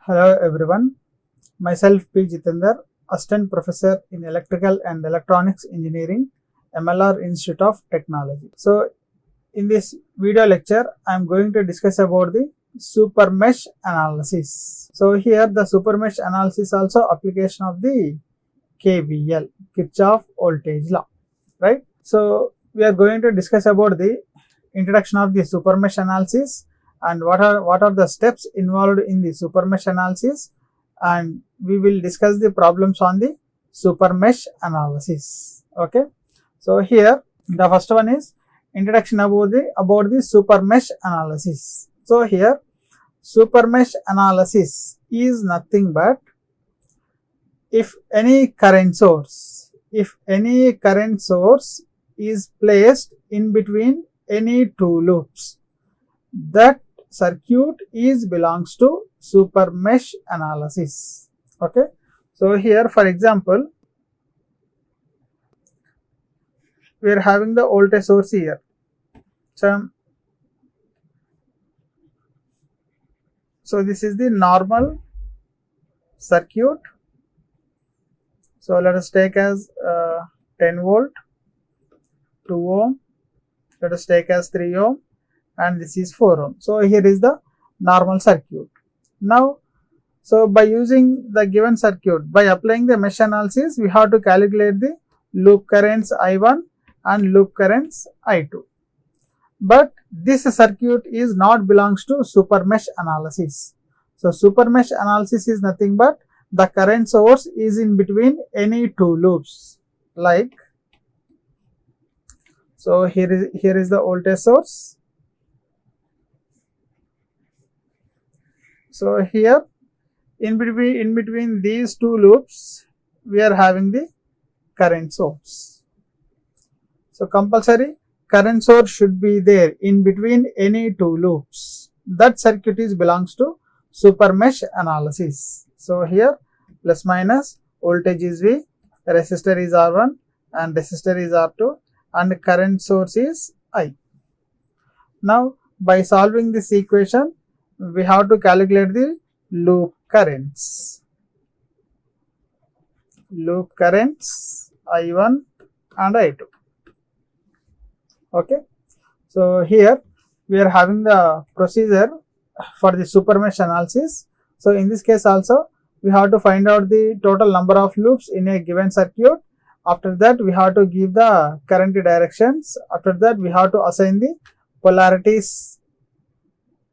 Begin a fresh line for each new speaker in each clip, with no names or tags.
Hello everyone, myself P. Jithendar, Assistant Professor in Electrical and Electronics Engineering, MLR Institute of Technology. So, in this video lecture, I am going to discuss about the super mesh analysis. So, here the super mesh analysis also application of the KVL, Kirchhoff Voltage Law, right? So, we are going to discuss about the introduction of the super mesh analysis and what are the steps involved in the super mesh analysis, and we will discuss the problems on the super mesh analysis. Okay, so here the first one is introduction about the super mesh analysis. So here super mesh analysis is nothing but if any current source is placed in between any two loops, that circuit belongs to super mesh analysis. Okay, so here for example we are having the voltage source here. So this is the normal circuit. So let us take as 10 volt, 2 ohm, let us take as 3 ohm, and this is 4 ohm. So here is the normal circuit. Now, so by using the given circuit, by applying the mesh analysis, we have to calculate the loop currents I1 and loop currents I2. But this circuit is not belongs to super mesh analysis. So super mesh analysis is nothing but the current source is in between any two loops. Like, so here is the voltage source. So here in between these two loops we are having the current source. So compulsory current source should be there in between any two loops. That circuit belongs to super mesh analysis. So here plus minus, voltage is V, resistor is R1 and resistor is R2 and current source is I. Now by solving this equation, we have to calculate the loop currents. Loop currents I1 and I2. Okay. So here we are having the procedure for the super mesh analysis. So in this case also we have to find out the total number of loops in a given circuit. After that we have to give the current directions. After that we have to assign the polarities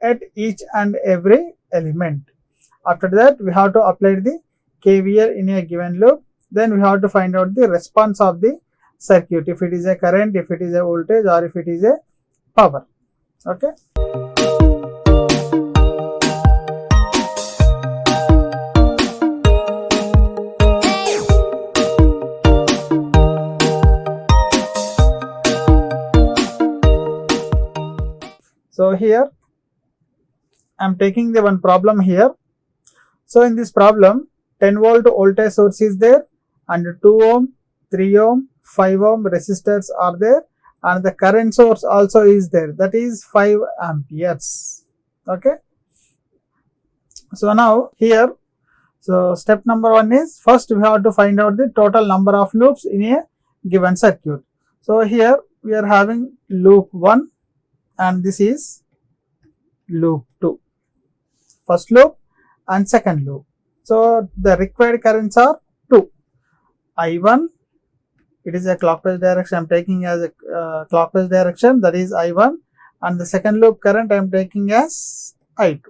at each and every element. After that we have to apply the KVL in a given loop. Then we have to find out the response of the circuit, if it is a current, if it is a voltage, or if it is a power. Okay. So here I am taking the one problem here. So in this problem 10 volt voltage source is there and 2 ohm, 3 ohm, 5 ohm resistors are there and the current source also is there, that is 5 amperes. Okay. So now here, so step number 1 is first we have to find out the total number of loops in a given circuit. So here we are having loop 1 and this is loop 2, first loop and second loop. So the required currents are 2. I1, it is a clockwise direction, I am taking as a clockwise direction, that is I1, and the second loop current I am taking as I2.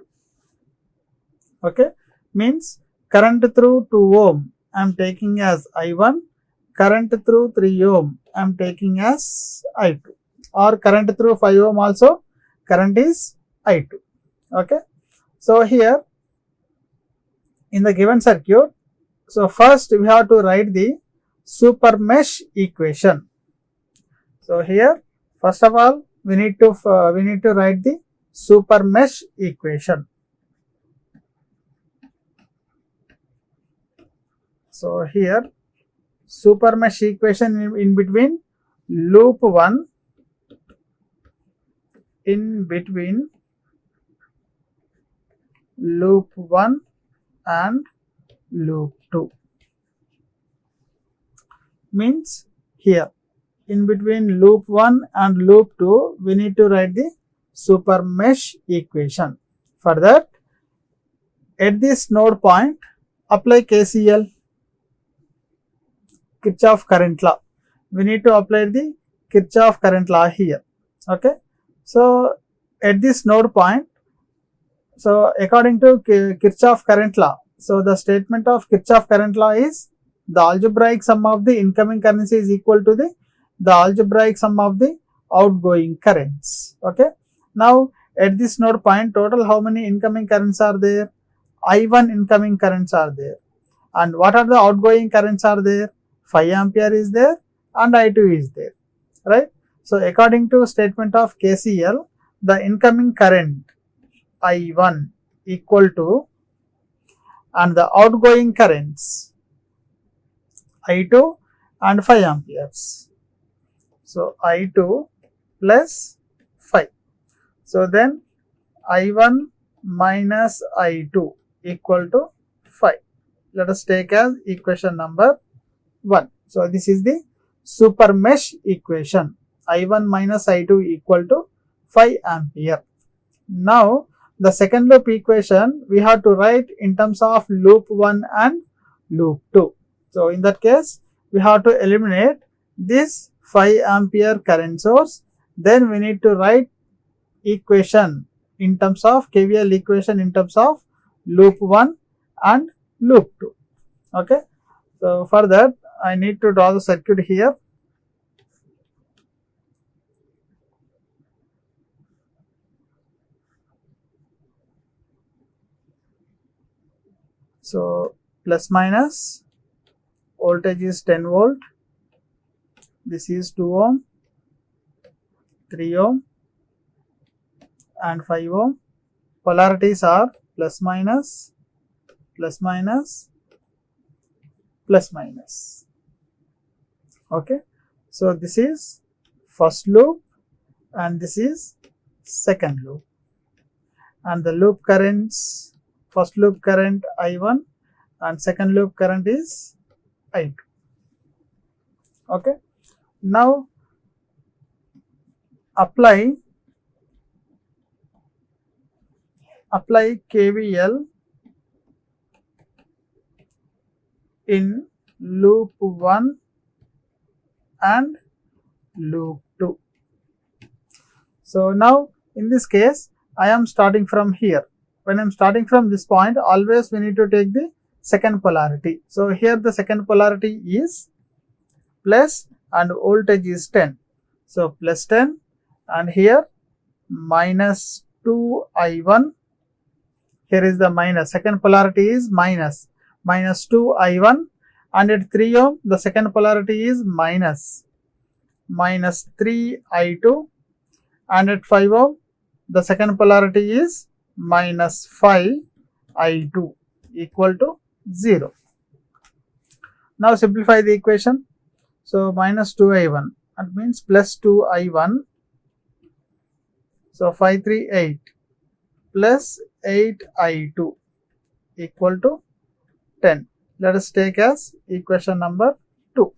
Okay, means current through 2 ohm I am taking as I1, current through 3 ohm I am taking as I2, or current through 5 ohm also current is I2. Okay, so here in the given circuit, so first we have to write the super mesh equation. So here first of all we need to write the super mesh equation. So here super mesh equation in between loop 1, in between loop 1 and loop 2. Means here in between loop 1 and loop 2 we need to write the super mesh equation. For that, at this node point apply KCL, Kirchhoff current law. We need to apply the Kirchhoff current law here. Okay. So at this node point, so according to Kirchhoff current law, so the statement of Kirchhoff current law is the algebraic sum of the incoming currents is equal to the algebraic sum of the outgoing currents. Okay. Now at this node point, total how many incoming currents are there? I1 incoming currents are there. And what are the outgoing currents are there? 5 ampere is there and I2 is there, right? So according to statement of KCL, the incoming current I1 equal to, and the outgoing currents I2 and 5 amperes. So I2 plus 5. So then I1 minus I2 equal to 5. Let us take as equation number 1. So this is the super mesh equation. I1 minus I2 equal to 5 ampere. Now the second loop equation we have to write in terms of loop 1 and loop 2. So in that case we have to eliminate this 5 ampere current source. Then we need to write equation in terms of KVL equation in terms of loop 1 and loop 2. Okay. So for that I need to draw the circuit here. So plus minus, voltage is 10 volt, this is 2 ohm, 3 ohm and 5 ohm. Polarities are plus minus, plus minus, plus minus. Okay. So this is first loop and this is second loop. And the loop currents, first loop current I1 and second loop current is I2. Okay. Now apply KVL in loop 1 and loop 2. So now in this case I am starting from here. When I am starting from this point, always we need to take the second polarity. So here the second polarity is plus and voltage is 10. So plus 10 and here minus 2 I1. Here is the minus, second polarity is minus 2 I1, and at 3 ohm the second polarity is minus 3 I2, and at 5 ohm the second polarity is minus 5 I2 equal to 0. Now simplify the equation. So minus 2 I1, that means plus 2 I1. So 5 3 8 plus 8 I2 equal to 10. Let us take as equation number 2.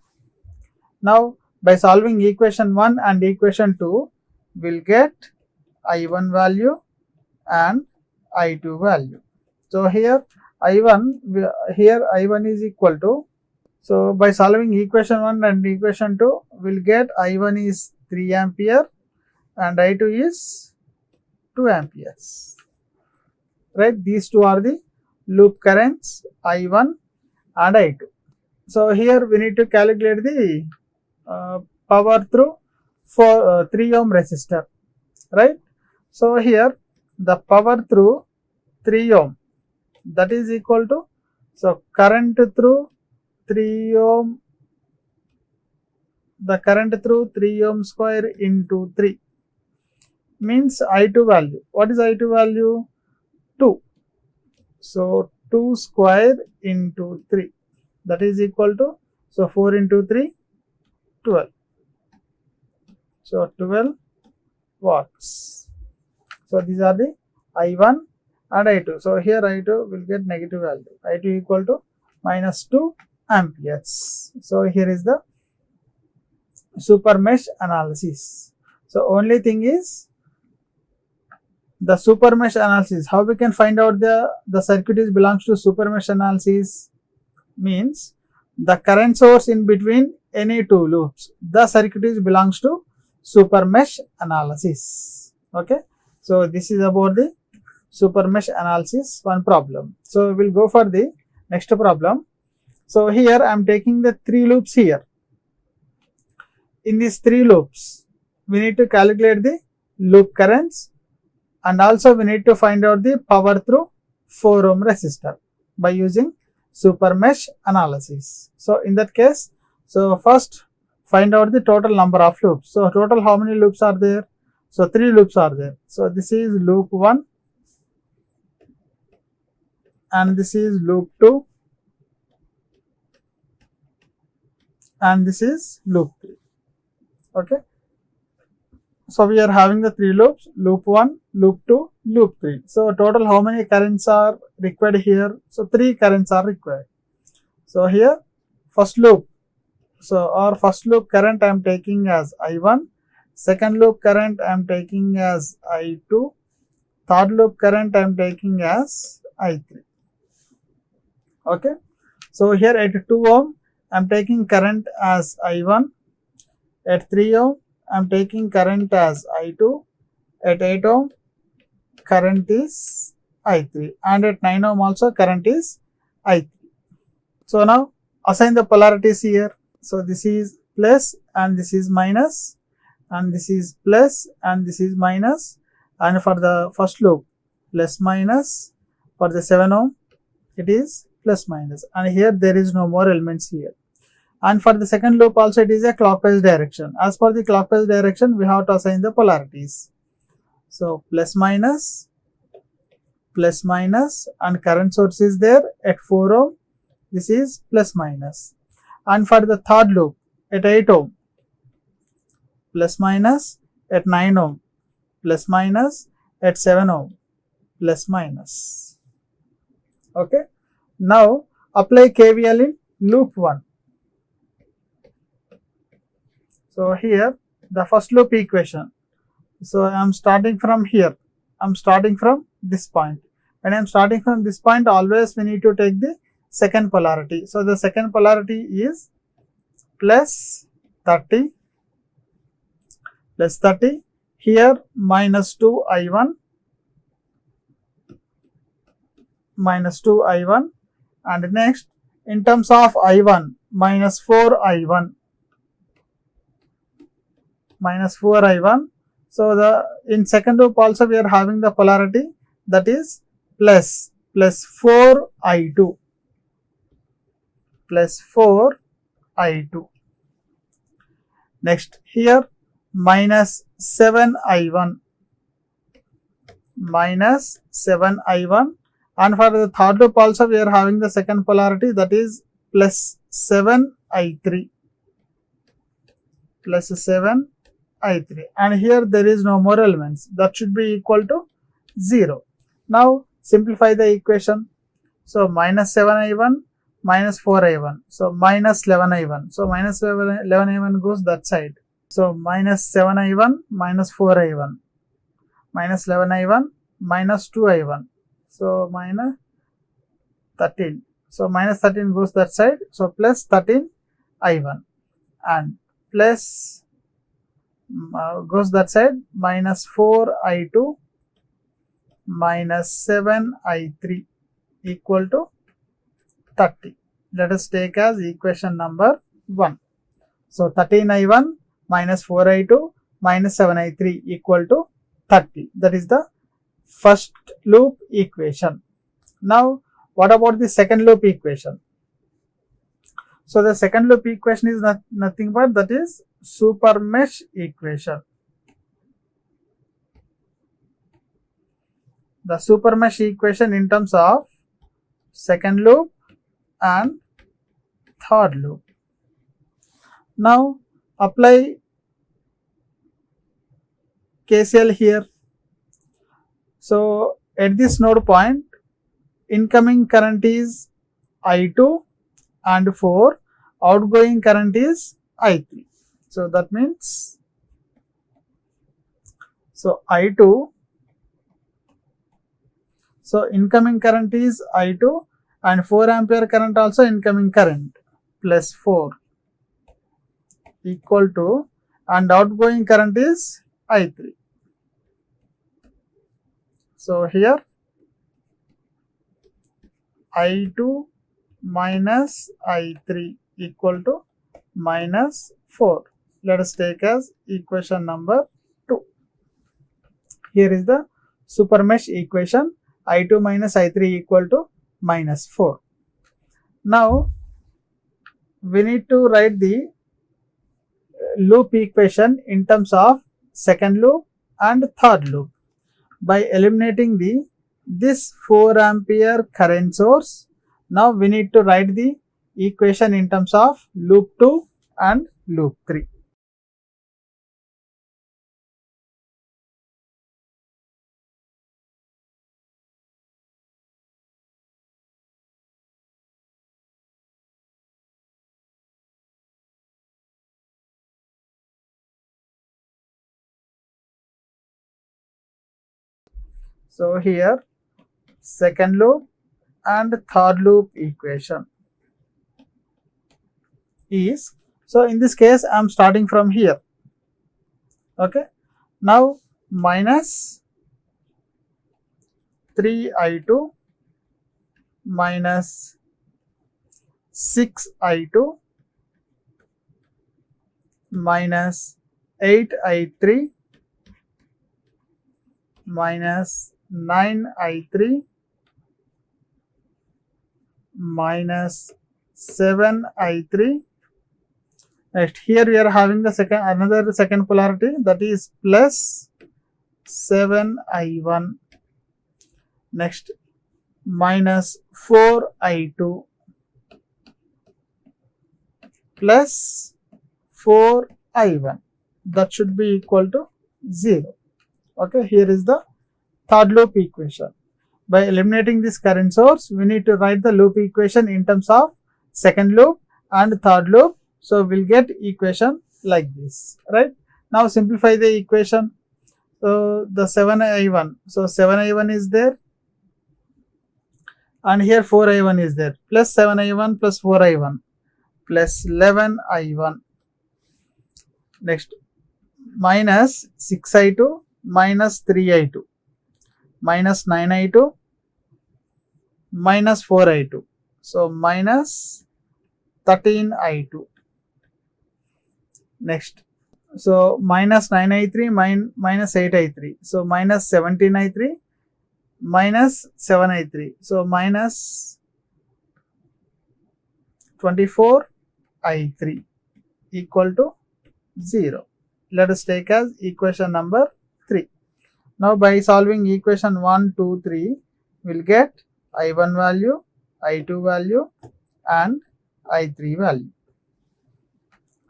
Now by solving equation 1 and equation 2, we will get I1 value and I2 value. So here I1 is equal to, so by solving equation 1 and equation 2, we will get I1 is 3 ampere and I2 is 2 amperes. Right, these two are the loop currents I1 and I2. So here we need to calculate the power through 3 ohm resistor, right? So here the power through 3 ohm, that is equal to, so current through 3 ohm, the current through 3 ohm square into 3 means I2 value. What is I2 value? 2. So 2 square into 3, that is equal to, so 4 into 3, 12. So 12 watts. So these are the I1 and I2. So here I2 will get negative value. I2 equal to minus 2 amperes. So here is the super mesh analysis. So only thing is the super mesh analysis. How we can find out the circuit is belongs to super mesh analysis? Means the current source in between any two loops. The circuit is belongs to super mesh analysis. Okay. So this is about the super mesh analysis one problem. So we will go for the next problem. So here I am taking the 3 loops here. In these 3 loops, we need to calculate the loop currents, and also we need to find out the power through 4 ohm resistor by using super mesh analysis. So in that case, so first find out the total number of loops. So total how many loops are there? So 3 loops are there. So this is loop 1 and this is loop 2 and this is loop 3. Okay. So we are having the 3 loops, loop 1, loop 2, loop 3. So total how many currents are required here? So 3 currents are required. So here first loop. So our first loop current I am taking as I1, second loop current I am taking as I2, third loop current I am taking as I3. Okay. So here at 2 ohm I am taking current as I1, at 3 ohm I am taking current as I2, at 8 ohm current is I3, and at 9 ohm also current is I3. So now assign the polarities here. So this is plus and this is minus, and this is plus and this is minus, and for the first loop plus minus, for the 7 ohm it is plus minus, and here there is no more elements here. And for the second loop also it is a clockwise direction. As per the clockwise direction we have to assign the polarities. So plus minus, and current source is there at 4 ohm, this is plus minus. And for the third loop at 8 ohm, plus minus, at 9 ohm, plus minus, at 7 ohm, plus minus. Okay. Now apply KVL in loop 1. So here the first loop equation. So I am starting from here. I am starting from this point. When I am starting from this point, always we need to take the second polarity. So the second polarity is plus 30, here minus 2 I1, and next in terms of I1 minus 4 I1. So the in second loop also we are having the polarity, that is plus 4 I2, Next here minus 7 I1, and for the third loop also we are having the second polarity, that is plus 7 I3, and here there is no more elements, that should be equal to 0. Now simplify the equation. So minus 7 I1 minus 4 I1, so minus 11 I1, so minus 11 I1 goes that side. So minus 7 I1 minus 4 I1, minus 11 I1 minus 2 I1, so minus 13, so minus 13 goes that side, so plus 13 I1, and plus goes that side, minus 4 I2 minus 7 I3 equal to 30. Let us take as equation number 1. So 13 I1 minus 4 I2 minus 7 I3 equal to 30. That is the first loop equation. Now what about the second loop equation? So the second loop equation is nothing but that is super mesh equation. The super mesh equation in terms of second loop and third loop. Now apply KCL here. So At this node point, incoming current is I2 and 4, outgoing current is I3. So that means, so I2, so incoming current is I2 and 4 ampere current also incoming current, plus 4 equal to, and outgoing current is I3. So here I2 minus I3 equal to minus 4. Let us take as equation number 2. Here is the super mesh equation, I2 minus I3 equal to minus 4. Now we need to write the loop equation in terms of second loop and third loop by eliminating this 4 ampere current source. Now we need to write the equation in terms of loop 2 and loop 3. So here second loop and third loop equation is, so in this case I am starting from here. Okay, now minus 3I2 minus 6I2 minus 8I3 minus 9I3 minus 7I3. Next, here we are having the another second polarity, that is plus 7I1. Next, minus 4I2 plus 4I1. That should be equal to 0. Okay, here is the third loop equation. By eliminating this current source, we need to write the loop equation in terms of second loop and third loop. So we'll get equation like this, right? Now simplify the equation. So the 7I1, so 7I1 is there, and here 4I1 is there, plus 7I1 plus 4I1 plus 11I1. Next, minus 6I2 minus 3I2 minus 9I2 minus 4I2. So minus 13I2. Next, so minus 9I3 minus 8I3. So minus 17I3 minus 7I3. So minus 24I3 equal to 0. Let us take as equation number 3. Now by solving equation 1, 2, 3, we will get I1 value, I2 value and I3 value.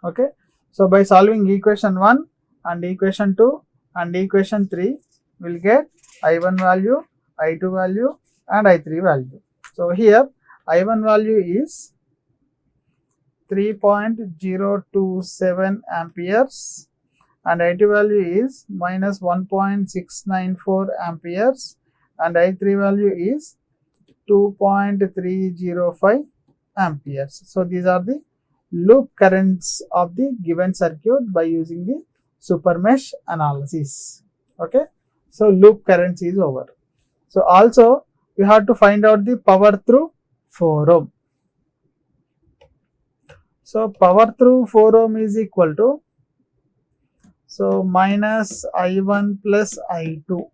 Okay. So by solving equation 1 and equation 2 and equation 3, we will get I1 value, I2 value and I3 value. So here I1 value is 3.027 amperes and I2 value is minus 1.694 amperes and I3 value is 2.305 amperes. So these are the loop currents of the given circuit by using the super mesh analysis. Okay, so loop currents is over. So also we have to find out the power through 4 ohm. So power through 4 ohm is equal to, so minus I1 plus I2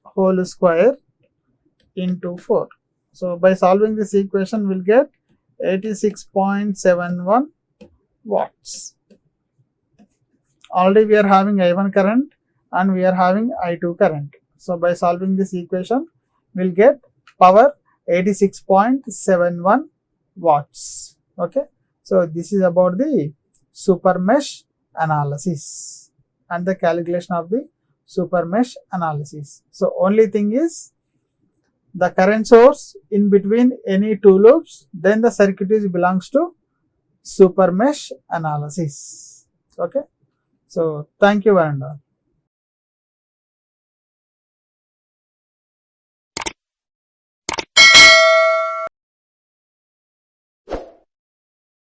whole square into 4. So by solving this equation, we'll get 86.71 watts. Already we are having I1 current and we are having I2 current. So by solving this equation, we'll get power 86.71 watts. Okay. So this is about the super mesh analysis and the calculation of the super mesh analysis. So only thing is the current source in between any two loops, then the circuit is belongs to super mesh analysis. Okay. So thank you, Varanda.